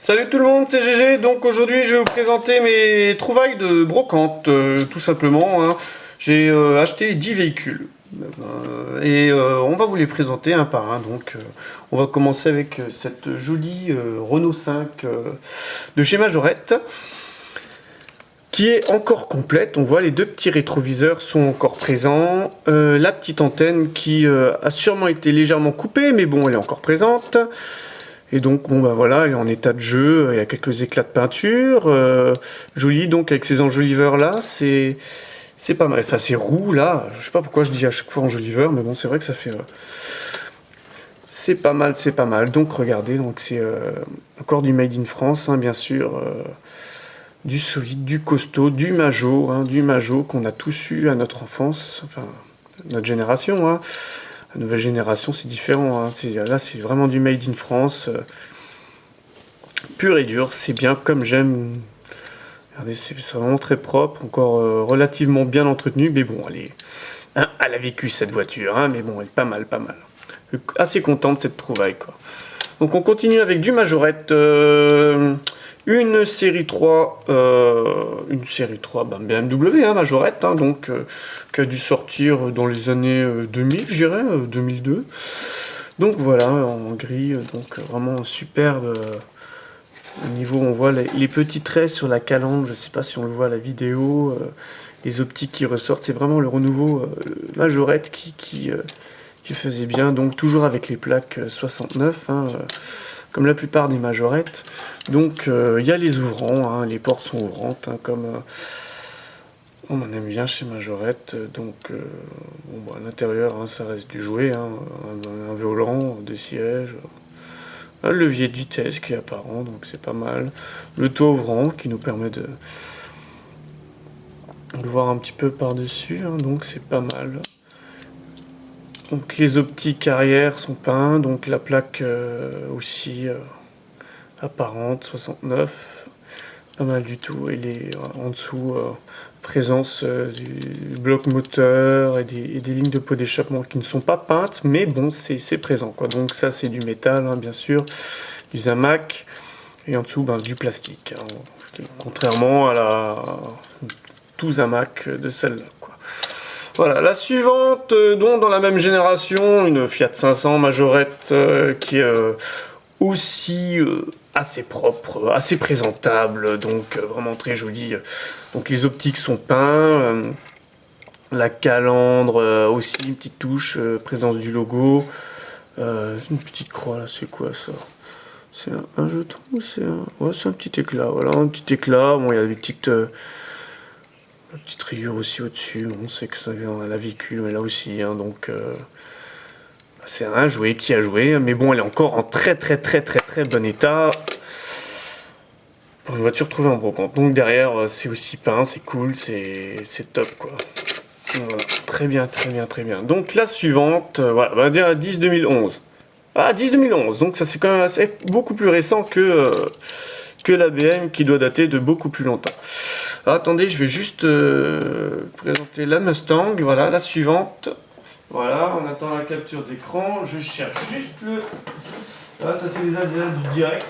Salut tout le monde, c'est GG. Donc aujourd'hui je vais vous présenter mes trouvailles de brocante, tout simplement, hein. J'ai acheté 10 véhicules on va vous les présenter un par un. Donc on va commencer avec cette jolie Renault 5 de chez Majorette, qui est encore complète. On voit les deux petits rétroviseurs sont encore présents, la petite antenne qui a sûrement été légèrement coupée, mais bon, elle est encore présente. Et donc, bon, bah voilà, elle est en état de jeu, il y a quelques éclats de peinture, joli, donc avec ces enjoliveurs là, c'est pas mal. Enfin, ces roues là, je sais pas pourquoi je dis à chaque fois enjoliveur, mais bon, c'est vrai que ça fait... c'est pas mal, c'est pas mal. Donc, regardez, donc c'est encore du Made in France, hein, bien sûr, du solide, du costaud, du Majo qu'on a tous eu à notre enfance, enfin, notre génération, hein. La nouvelle génération, c'est différent, hein. Là, c'est vraiment du Made in France, pur et dur. C'est bien comme j'aime. Regardez, c'est vraiment très propre, encore relativement bien entretenu. Mais bon, elle a vécu cette voiture, hein, mais bon, elle est pas mal, pas mal. Je suis assez content de cette trouvaille, quoi. Donc on continue avec du Majorette, une série 3, BMW, hein, Majorette, hein, donc qui a dû sortir dans les années 2000, je dirais, 2002. Donc voilà, en gris, donc vraiment superbe. Au niveau, on voit les petits traits sur la calandre, je sais pas si on le voit à la vidéo, les optiques qui ressortent, c'est vraiment le renouveau Majorette qui faisait bien, donc toujours avec les plaques 69, hein, comme la plupart des Majorettes. Donc il y a les ouvrants, hein, les portes sont ouvrantes, hein, comme on en aime bien chez Majorette. Donc bon, bah, à l'intérieur, hein, ça reste du jouet, hein, un volant, des sièges, un levier de vitesse qui est apparent, donc c'est pas mal. Le toit ouvrant qui nous permet de le voir un petit peu par-dessus, hein, donc c'est pas mal. Donc les optiques arrière sont peints, donc la plaque aussi apparente, 69, pas mal du tout. Et en dessous, présence du bloc moteur et des lignes de pot d'échappement qui ne sont pas peintes, mais bon, c'est présent, quoi. Donc ça, c'est du métal, hein, bien sûr, du Zamac, et en dessous, ben, du plastique, hein, contrairement à tout Zamac de celle-là, quoi. Voilà, la suivante, donc dans la même génération, une Fiat 500 Majorette qui est aussi assez propre, assez présentable, donc vraiment très jolie. Donc les optiques sont peints, la calandre aussi, une petite touche, présence du logo, une petite croix là, c'est quoi ça? C'est un jeton ou c'est un... Ouais, c'est un petit éclat, voilà, un petit éclat. Bon, il y a des petites rayures aussi au-dessus, on sait que ça vient à la véhicule, mais là aussi, hein, donc c'est un jouet qui a joué, mais bon, elle est encore en très bon état pour une voiture trouvée en brocante. Donc derrière, c'est aussi peint, c'est cool, c'est top, quoi. Voilà, très bien. Donc la suivante, voilà, on va dire 10 2011. Ah, 10 2011, donc ça c'est quand même beaucoup plus récent que la BM qui doit dater de beaucoup plus longtemps. Alors, attendez, je vais juste présenter la Mustang, voilà, la suivante. Voilà, on attend la capture d'écran, je cherche juste le... Voilà, ça c'est les ADN du direct.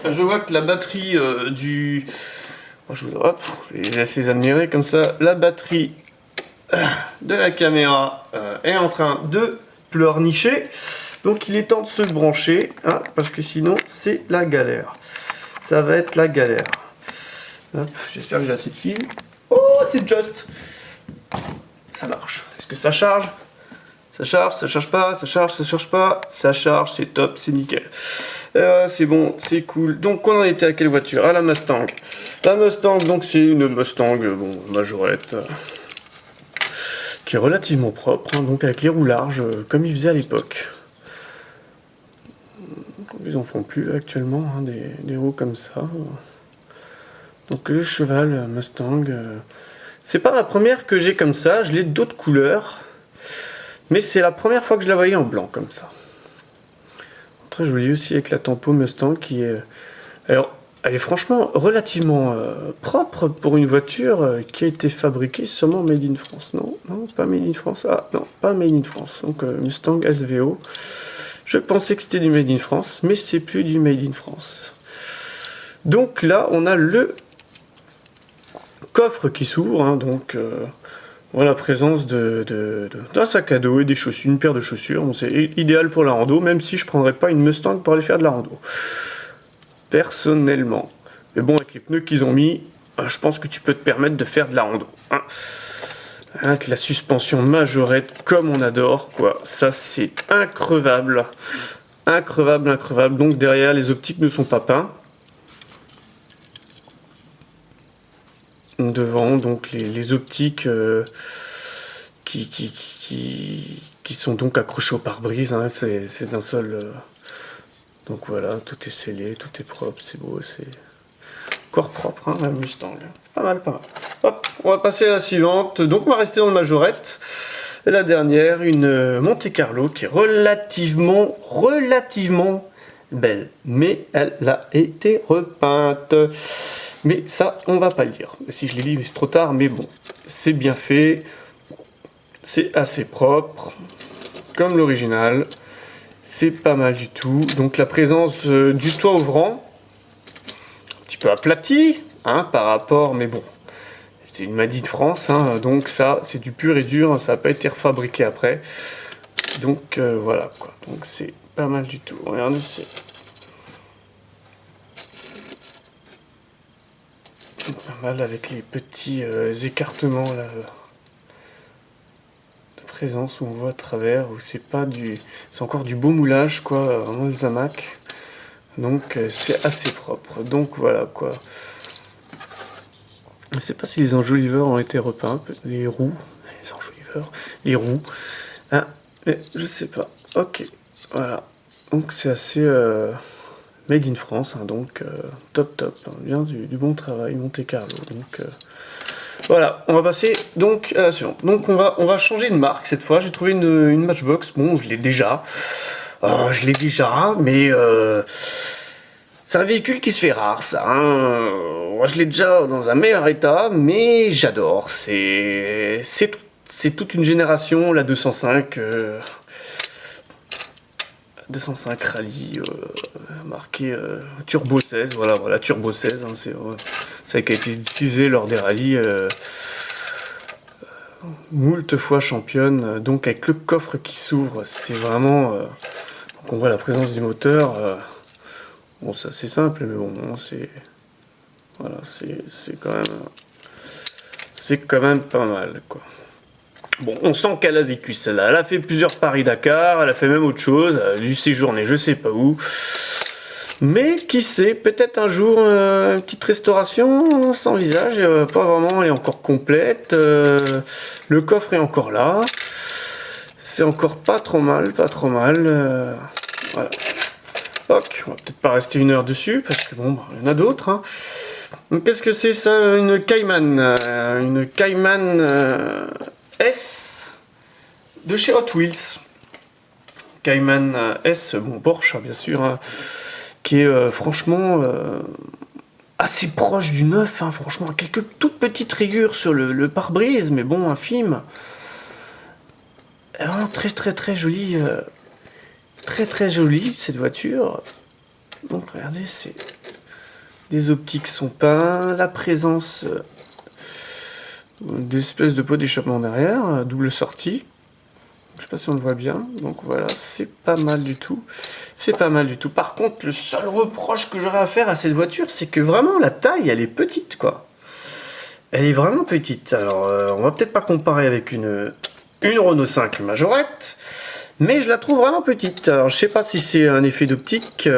Je vois que la batterie du... Hop, je vais laisser les admirer comme ça. La batterie de la caméra est en train de pleurnicher. Donc il est temps de se brancher, hein, parce que sinon c'est la galère. Ça va être la galère. J'espère que j'ai assez de fil. Oh, c'est just. Ça marche. Est-ce que ça charge? Ça charge, ça charge pas, ça charge, ça charge pas. Ça charge, c'est top, c'est nickel. C'est bon, c'est cool. Donc on en était à quelle voiture? À la Mustang. La Mustang, donc c'est une Mustang, bon, Majorette, qui est relativement propre, hein, donc avec les roues larges, comme ils faisaient à l'époque. Ils en font plus actuellement, hein, des roues comme ça. Donc le cheval Mustang, c'est pas la première que j'ai comme ça, je l'ai d'autres couleurs, mais c'est la première fois que je la voyais en blanc comme ça. Très jolie aussi avec la tempo Mustang qui est... Alors, elle est franchement relativement propre pour une voiture qui a été fabriquée seulement Made in France. Non, pas Made in France. Ah non, pas Made in France. Donc Mustang SVO. Je pensais que c'était du Made in France, mais c'est plus du Made in France. Donc là, on a le coffre qui s'ouvre, hein, donc voilà la présence d'un sac à dos et des chaussures, une paire de chaussures. Bon, c'est idéal pour la rando, même si je prendrais pas une Mustang pour aller faire de la rando. Personnellement. Mais bon, avec les pneus qu'ils ont mis, je pense que tu peux te permettre de faire de la rando. Hein. Avec la suspension majorette, comme on adore, quoi. Ça, c'est increvable. Increvable, increvable. Donc derrière, les optiques ne sont pas peints. Devant, donc les optiques qui sont donc accrochées au pare-brise, hein, c'est d'un seul. Donc voilà, tout est scellé, tout est propre, c'est beau, c'est encore propre, hein, la Mustang. C'est pas mal, pas mal. Hop, on va passer à la suivante. Donc on va rester dans le majorette. La dernière, une Monte Carlo qui est relativement belle, mais elle a été repeinte. Mais ça, on va pas le dire. Si je l'ai dit, mais c'est trop tard, mais bon, c'est bien fait, c'est assez propre, comme l'original, c'est pas mal du tout. Donc la présence du toit ouvrant, un petit peu aplati, hein, par rapport, mais bon, c'est une Made in France, hein, donc ça, c'est du pur et dur, ça n'a pas été refabriqué après. Donc voilà, quoi. Donc c'est pas mal du tout. Regardez, c'est pas mal avec les petits écartements là, de présence où on voit à travers, où c'est pas du. C'est encore du beau moulage quoi, vraiment le Zamac. Donc c'est assez propre. Donc voilà quoi. Je sais pas si les enjoliveurs ont été repeints, les roues. Les enjoliveurs, les roues. Ah, mais je sais pas. Ok, voilà. Donc c'est assez. Made in France, hein, donc top, hein, bien du bon travail, Monte Carlo. Donc voilà, on va passer donc à la suivante. Donc on va changer de marque cette fois. J'ai trouvé une Matchbox. Bon, je l'ai déjà, mais c'est un véhicule qui se fait rare, ça. Hein. Moi, je l'ai déjà dans un meilleur état, mais j'adore. C'est toute une génération, la 205. 205 Rallye marqué Turbo 16, voilà Turbo 16, hein, c'est ça qui a été utilisé lors des rallyes moult fois championne, donc avec le coffre qui s'ouvre, c'est vraiment donc on voit la présence du moteur, bon ça c'est simple mais bon c'est voilà c'est quand même pas mal quoi. Bon, on sent qu'elle a vécu celle-là. Elle a fait plusieurs Paris-Dakar, elle a fait même autre chose, elle a dû séjourner je sais pas où. Mais qui sait, peut-être un jour une petite restauration sans visage, pas vraiment, elle est encore complète. Le coffre est encore là. C'est encore pas trop mal, voilà. Ok, on va peut-être pas rester une heure dessus, parce que bon, il y en a d'autres. Hein. Donc qu'est-ce que c'est ça? Une Cayman. Une Cayman S de chez Hot Wheels. Cayman S, bon Porsche bien sûr, hein, qui est franchement assez proche du neuf, hein, franchement, quelques toutes petites rayures sur le pare-brise, mais bon, infime. Vraiment très jolie, très jolie cette voiture. Donc regardez, les optiques sont peints, la présence d'espèces de pot d'échappement derrière, double sortie. Je sais pas si on le voit bien, donc voilà, c'est pas mal du tout. C'est pas mal du tout. Par contre, le seul reproche que j'aurais à faire à cette voiture, c'est que vraiment la taille, elle est petite, quoi. Elle est vraiment petite. Alors, on va peut-être pas comparer avec une Renault 5 Majorette, mais je la trouve vraiment petite. Alors, je sais pas si c'est un effet d'optique.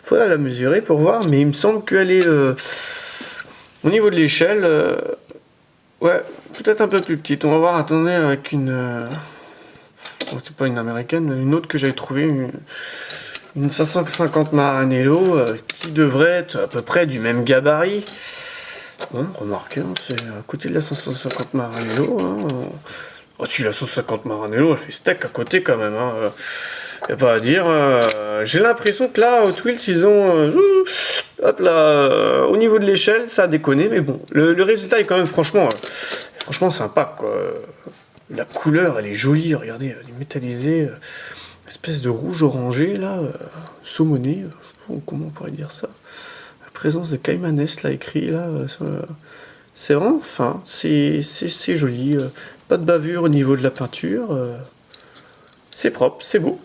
Faudra la mesurer pour voir, mais il me semble qu'elle est au niveau de l'échelle. Ouais, peut-être un peu plus petite. On va voir, attendez, avec une. Oh, c'est pas une américaine, une autre que j'avais trouvée, une 550 Maranello, qui devrait être à peu près du même gabarit. Bon, remarquez, hein, c'est à côté de la 550 Maranello. Hein. Oh, si la 150 Maranello, elle fait steak à côté quand même. Hein. Y a pas à dire. J'ai l'impression que là, Hot Wheels, ils ont. Hop là, au niveau de l'échelle, ça a déconné, mais bon, le résultat est quand même franchement sympa, quoi. La couleur, elle est jolie, regardez, elle est métallisée, espèce de rouge orangé, là, saumoné, comment on pourrait dire ça? présence de Caimanes, là, écrit, là. C'est vraiment fin, c'est joli. Pas de bavure au niveau de la peinture. C'est propre, c'est beau.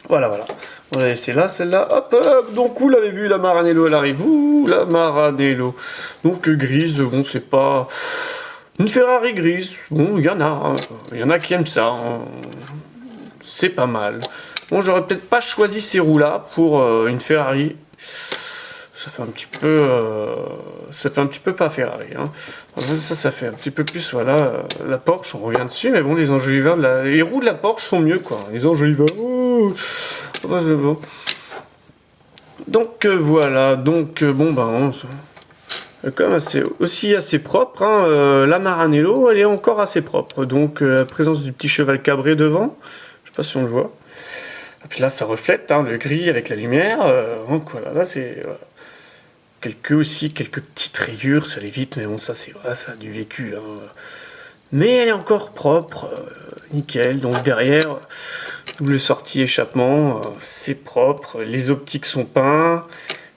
Voilà, voilà. On va laisser là, celle-là. Hop, hop. Donc, vous l'avez vu, la Maranello, elle arrive. Ouh, la Maranello. Donc, grise, bon, c'est pas... Une Ferrari grise. Bon, il y en a. Hein. Il y en a qui aiment ça. Hein. C'est pas mal. Bon, j'aurais peut-être pas choisi ces roues-là pour une Ferrari. Ça fait un petit peu pas Ferrari. Hein. Ça fait un petit peu plus, voilà, la Porsche, on revient dessus, mais bon, les enjoliveurs, les roues de la Porsche sont mieux, quoi. Les enjoliveurs, c'est bon. Donc, voilà, donc, bon, ben, quand même aussi assez propre. Hein. La Maranello, elle est encore assez propre. Donc, la présence du petit cheval cabré devant, je sais pas si on le voit. Et puis là, ça reflète hein, le gris avec la lumière. Donc, voilà, là, c'est... Voilà. Quelques petites rayures sur les vitres, mais bon, ça c'est vrai, ça a du vécu. Hein. Mais elle est encore propre, nickel. Donc derrière, double sortie échappement, c'est propre. Les optiques sont peints,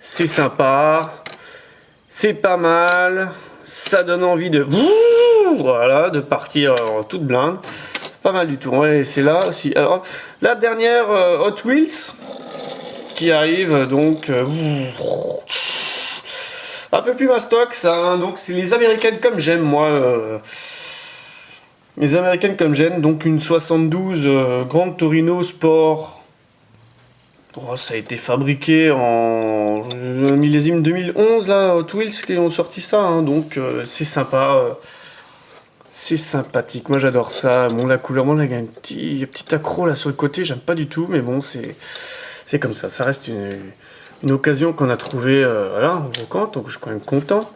c'est sympa, c'est pas mal. Ça donne envie de, voilà, de partir en toute blinde. Pas mal du tout. Ouais, c'est là aussi. Alors, la dernière Hot Wheels qui arrive, donc. Un peu plus mastoc ça, hein. Donc c'est les américaines comme j'aime moi. Les américaines comme j'aime, donc une 72 Grande Torino Sport. Oh, ça a été fabriqué en millésime 2011 là, Hot Wheels qui ont sorti ça, hein. Donc c'est sympa. C'est sympathique, moi j'adore ça. Bon la couleur, moi il y a un petit accro là sur le côté, j'aime pas du tout, mais bon c'est comme ça, ça reste une occasion qu'on a trouvée voilà, en brocante, donc je suis quand même content.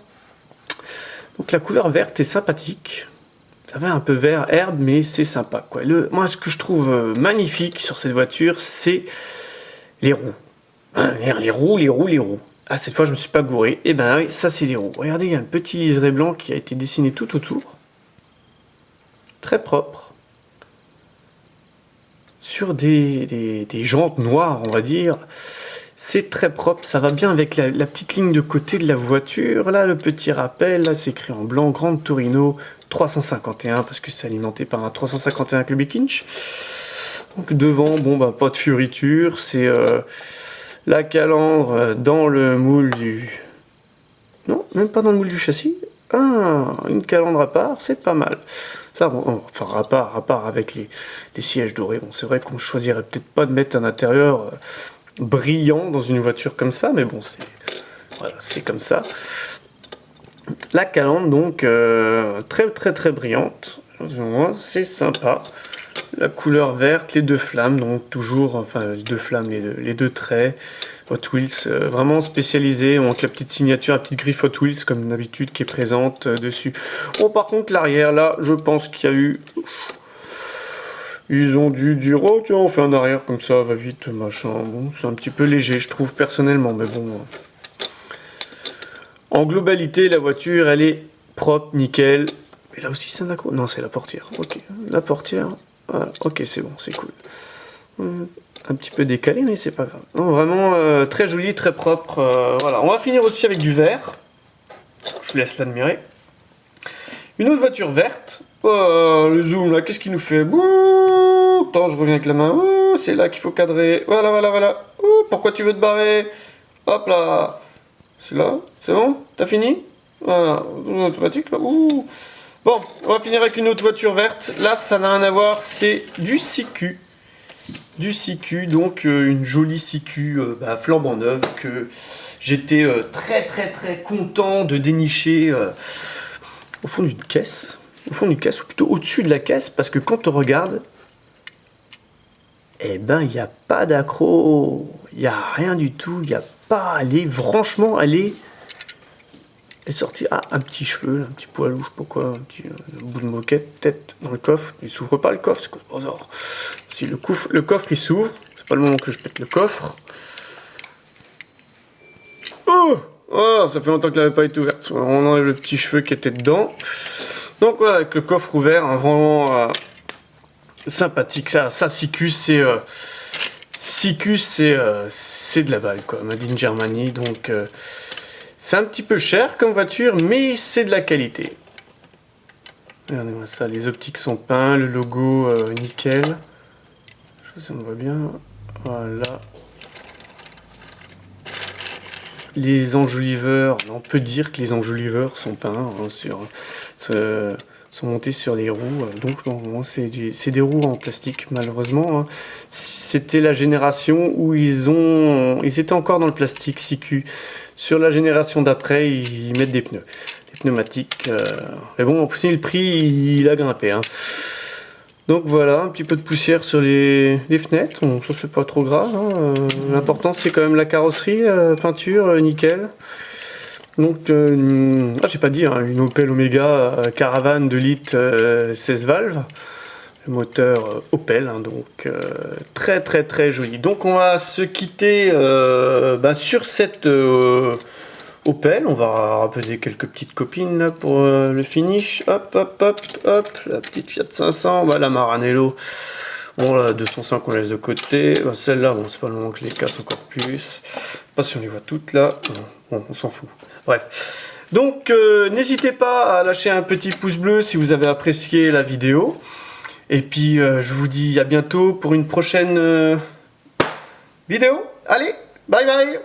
Donc la couleur verte est sympathique. Ça fait un peu vert herbe, mais c'est sympa, quoi. Moi, ce que je trouve magnifique sur cette voiture, c'est les roues. Hein, les roues. Ah, cette fois, je me suis pas gouré. Et ben oui, ça, c'est les roues. Regardez, il y a un petit liseré blanc qui a été dessiné tout autour. Très propre. Sur des jantes noires, on va dire. C'est très propre, ça va bien avec la petite ligne de côté de la voiture. Là, le petit rappel, là, c'est écrit en blanc, Grande Torino 351, parce que c'est alimenté par un 351 cubic inch. Donc devant, bon, bah, pas de fioriture, c'est la calandre dans le moule du... Non, même pas dans le moule du châssis. Ah, une calandre à part, c'est pas mal. Ça, bon, enfin, à part avec les sièges dorés. Bon, c'est vrai qu'on choisirait peut-être pas de mettre un intérieur... brillant dans une voiture comme ça, mais bon, voilà, c'est comme ça. La calandre, donc, très brillante. C'est sympa. La couleur verte, les deux flammes, donc toujours, enfin, les deux flammes, les deux traits. Hot Wheels, vraiment spécialisé. On montre la petite signature, la petite griffe Hot Wheels, comme d'habitude, qui est présente dessus. Bon, par contre, l'arrière, là, je pense qu'il y a eu... Ils ont dû dire, oh tiens, on fait un arrière comme ça, va vite, machin. Bon, c'est un petit peu léger, je trouve, personnellement, mais bon. En globalité, la voiture, elle est propre, nickel. Et là aussi, c'est un accro. Non, c'est la portière. Ok, la portière. Voilà. Ok, c'est bon, c'est cool. Un petit peu décalé, mais c'est pas grave. Non, vraiment très joli, très propre. Voilà, on va finir aussi avec du vert. Je vous laisse l'admirer. Une autre voiture verte. Oh, le zoom là, qu'est-ce qu'il nous fait? Bouh, attends, je reviens avec la main. Ouh, c'est là qu'il faut cadrer. Voilà. Ouh, pourquoi tu veux te barrer? Hop là. C'est là, c'est bon? T'as fini? Voilà, automatique là. Ouh. Bon, on va finir avec une autre voiture verte. Là, ça n'a rien à voir, c'est du CQ. Du CQ, donc une jolie CQ flambant neuve que j'étais très content de dénicher au fond d'une caisse. Au fond d'une caisse, ou plutôt au-dessus de la caisse, parce que quand on regarde, eh ben, il n'y a pas d'accro, il n'y a rien du tout, il n'y a pas, franchement, elle est sortie, un petit cheveu, là, un petit poil, ou je sais pas quoi, un petit bout de moquette, peut-être, dans le coffre, il s'ouvre pas le coffre, c'est quoi le hasard? Si le coffre il s'ouvre, c'est pas le moment que je pète le coffre. Oh, ça fait longtemps qu'elle n'avait pas été ouverte, on enlève le petit cheveu qui était dedans. Donc voilà, avec le coffre ouvert, hein, vraiment sympathique. Ça CQ, c'est Siku, c'est de la balle, quoi. Made in Germany, donc c'est un petit peu cher comme voiture, mais c'est de la qualité. Regardez-moi ça, les optiques sont peints, le logo nickel. Je sais si on voit bien. Voilà. Les enjoliveurs, on peut dire que les enjoliveurs sont peints sont montés sur les roues. Donc bon, c'est des roues en plastique malheureusement. Hein. C'était la génération où ils étaient encore dans le plastique Siku. Sur la génération d'après, ils mettent des pneus, des pneumatiques. Mais bon, aussi le prix, il a grimpé. Hein. Donc voilà, un petit peu de poussière sur les fenêtres, bon, ça c'est pas trop grave. Hein. L'important c'est quand même la carrosserie, peinture, nickel. Donc, j'ai pas dit, hein, une Opel Omega Caravan 2 litres 16 valves. Le moteur Opel, hein, donc très très très joli. Donc on va se quitter sur cette Opel. On va rappeler quelques petites copines là pour le finish. Hop hop hop hop, la petite Fiat 500, la Maranello. Bon, la 205 on laisse de côté. Celle-là, bon, c'est pas le moment que je les casse encore plus. Pas si on les voit toutes là. Bon, on s'en fout. Bref. Donc n'hésitez pas à lâcher un petit pouce bleu si vous avez apprécié la vidéo. Et puis je vous dis à bientôt pour une prochaine vidéo. Allez, bye bye.